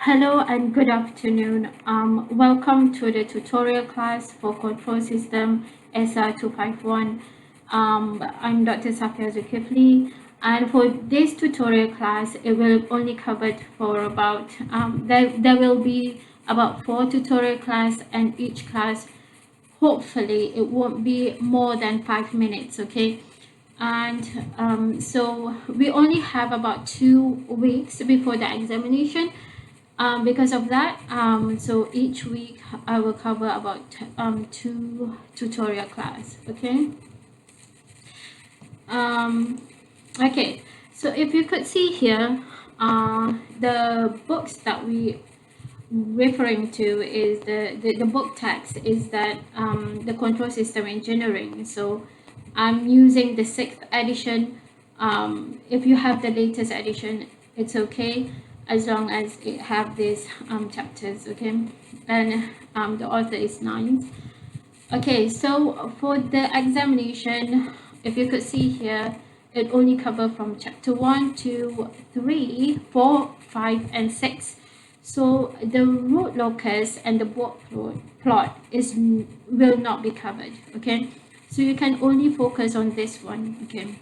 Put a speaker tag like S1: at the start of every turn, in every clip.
S1: Hello and good afternoon. Welcome to the tutorial class for control system ESA251. I'm Dr. Safia Zulkifli, and for this tutorial class, it will only cover for about there will be about 4 tutorial class, and each class hopefully it won't be more than 5 minutes. Okay. And so we only have about 2 weeks before the examination. Because of that, so each week I will cover about 2 tutorial class. Okay. Okay, so if you could see here, the books that we referring to is the book text is that the control system engineering. So I'm using the 6th edition. If you have the latest edition, it's okay, as long as it have these chapters. Okay, and the author is nice. Okay, so for the examination, if you could see here, it only cover from chapter 1 to 3, 4, 5 and 6. So the root locus and the block plot will not be covered. Okay, so you can only focus on this one. Okay,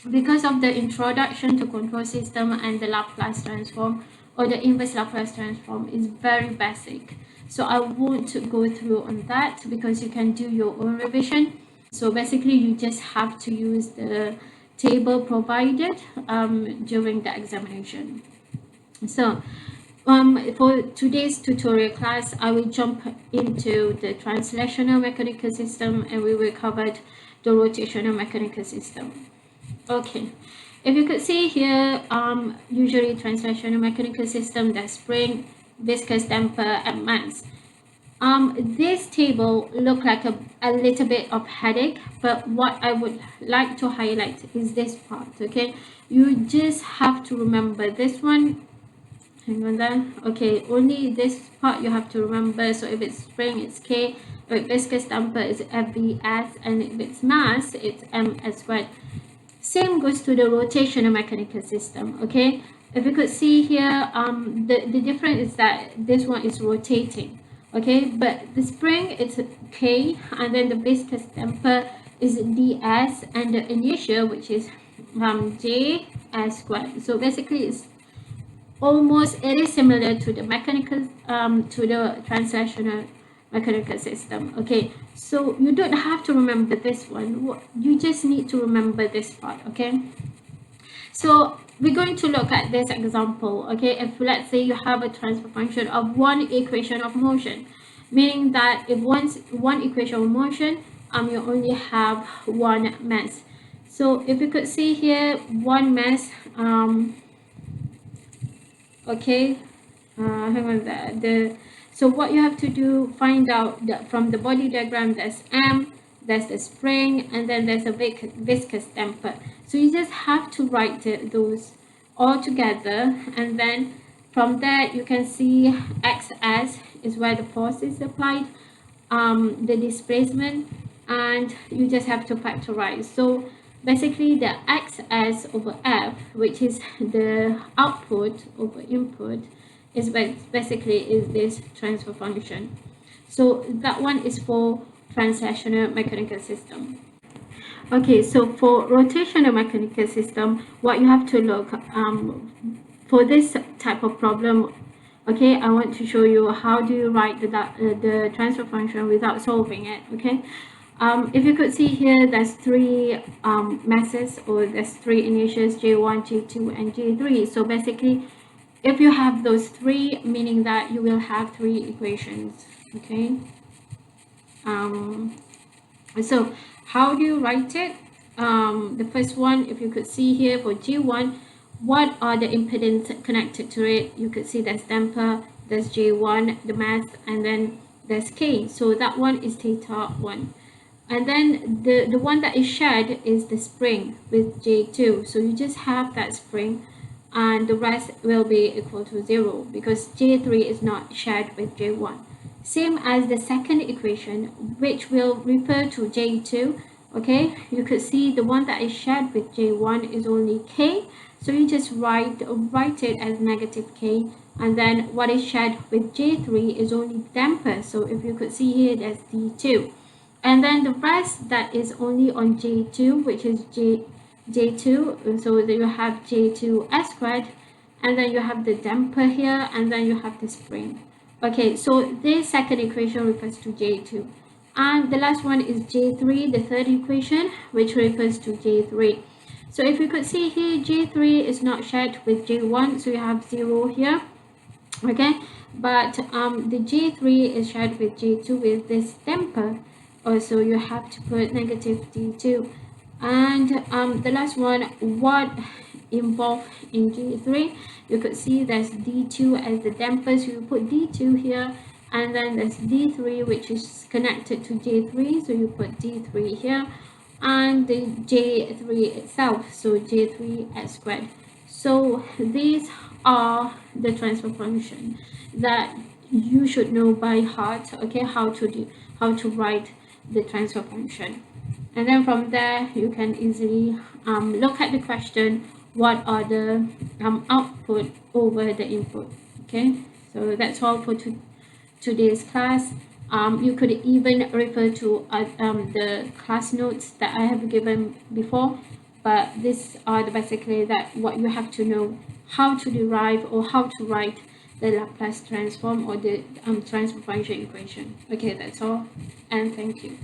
S1: because of the introduction to control system and the Laplace transform or the inverse Laplace transform is very basic, so I won't go through on that because you can do your own revision. So basically you just have to use the table provided during the examination. So for today's tutorial class, I will jump into the translational mechanical system, and we will cover the rotational mechanical system. Okay, if you could see here, usually translational mechanical system, the spring, viscous damper and mass. This table look like a little bit of headache, but what I would like to highlight is this part. Okay, you just have to remember this one. Hang on there. Okay, only this part you have to remember. So if it's spring, it's K. If it's viscous damper, it's FVS, and if it's mass, it's MS squared. Same goes to the rotational mechanical system. Okay, if you could see here, the difference is that this one is rotating. Okay, but the spring it's K, and then the viscous damper is DS, and the inertia, which is J S squared. So basically it's it is similar to the mechanical to the translational mechanical system. Okay, so you don't have to remember this one, you just need to remember this part. Okay, so we're going to look at this example. Okay, if let's say you have a transfer function of one equation of motion, meaning that if one equation of motion, you only have one mass. So if you could see here, one mass, okay, hang on there. So what you have to do, find out that from the body diagram, there's M, there's the spring, and then there's a viscous damper. So you just have to write those all together, and then from there you can see XS is where the force is applied, the displacement, and you just have to factorize. So basically the XS over F, which is the output over input, is basically is this transfer function. So that one is for translational mechanical system. Okay, so for rotational mechanical system, what you have to look for this type of problem. Okay, I want to show you how do you write the transfer function without solving it. Okay, if you could see here, there's 3 masses, or there's 3 inertias, J1, J2 and J3. So basically if you have those 3, meaning that you will have 3 equations. Okay, so how do you write it? The first one, if you could see here for G1, what are the impedance connected to it? You could see there's damper, there's J1, the mass, and then there's K. So that one is theta 1. And then the one that is shared is the spring with J2. So you just have that spring, and the rest will be equal to 0 because J3 is not shared with J1. Same as the second equation, which will refer to J2. Okay, you could see the one that is shared with J1 is only K, so you just write it as negative K, and then what is shared with J3 is only damper. So if you could see here, that's D2, and then the rest that is only on J2, which is J2, so that you have J2 S squared, and then you have the damper here, and then you have the spring. Okay, so this second equation refers to J2, and the last one is J3, the third equation, which refers to J3. So if you could see here, J3 is not shared with J1, so you have 0 here. Okay, but the J3 is shared with J2 with this damper, also you have to put negative D2. And the last one, what involved in J3, you could see there's D2 as the damper, so you put D2 here, and then there's D3 which is connected to J3, so you put D3 here, and the J3 itself, so J3 S squared. So these are the transfer function that you should know by heart, okay, how to write the transfer function. And then from there you can easily look at the question, what are the output over the input. Okay, so that's all for today's class. You could even refer to the class notes that I have given before, but these are basically that what you have to know, how to derive or how to write the Laplace transform or the transfer function equation. Okay, that's all, and thank you.